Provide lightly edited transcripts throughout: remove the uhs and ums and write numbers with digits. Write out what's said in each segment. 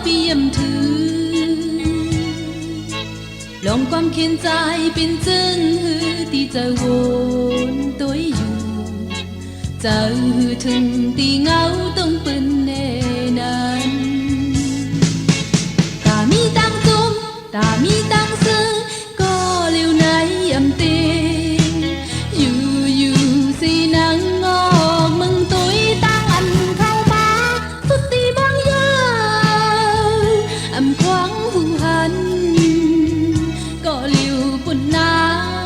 เปี่ยมถือลองความเข็นใจเป็นจึงหือที่จะวนตัวอยู่จะหือถึงที่เงาต้องปืนแน่นั้นตามีตังจุ่มตามีตังซื้อก็เร็วไหนอำเตอยู่สินางงอกมึงตุยตั้งอันเข้ามาสุดตีบางยาวอำควางหูหันก็เร็วปุ่นนา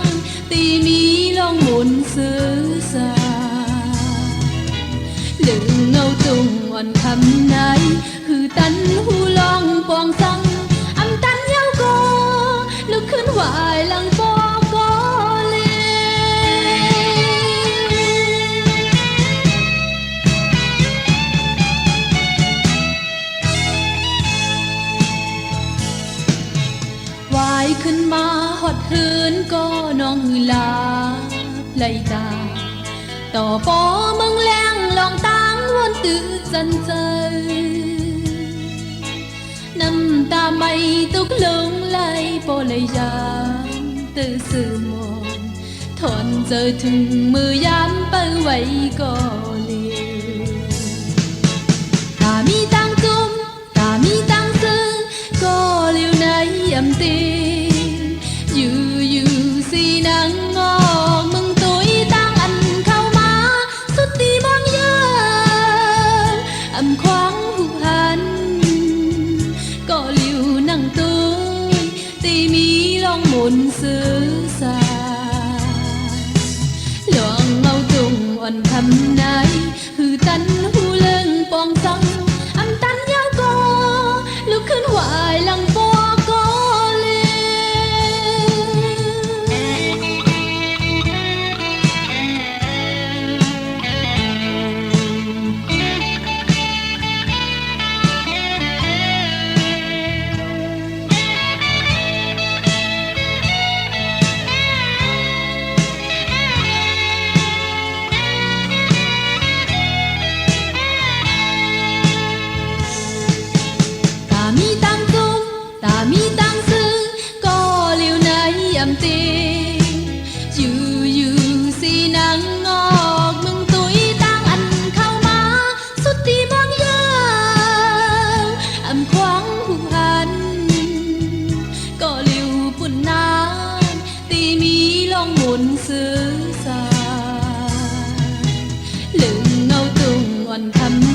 งตีมีลองหมุนซื้อสาเลืองเงาตุงอ่อนคำไหนคือตันหูลองปองสังอำตันเย้าก็ลุกขึ้นไหวหลังปอก็เลไหวขึ้นมาหอดหืนก็น้องหือลาไหลตาต่อปอมึงแรงลองตั้งวนตื่นสันใจน้ำตาไม่ตุกลงไหลปอเลยยามตื่นสื่อมองทนเจอถึงมือยามเปิดไว้ก็เลยตามีตังจุ่มตามีตังซื้อก็เร็วในยำตีอยู่สินางงอกมึงตุยตั้งอันเข้ามาสุดตีบางยามอำควางหูหันก็เร็วนั่งตุยตีมีลองหมุนซื้อสาหลวงเมาตุงอ่อนคำไหนหือตันหูเลิงปองสังอำตันยาวก็ลุกขึ้นไหวหลังปอก็เลย ซื้อสาลึงเงาตุงอ่อนคำ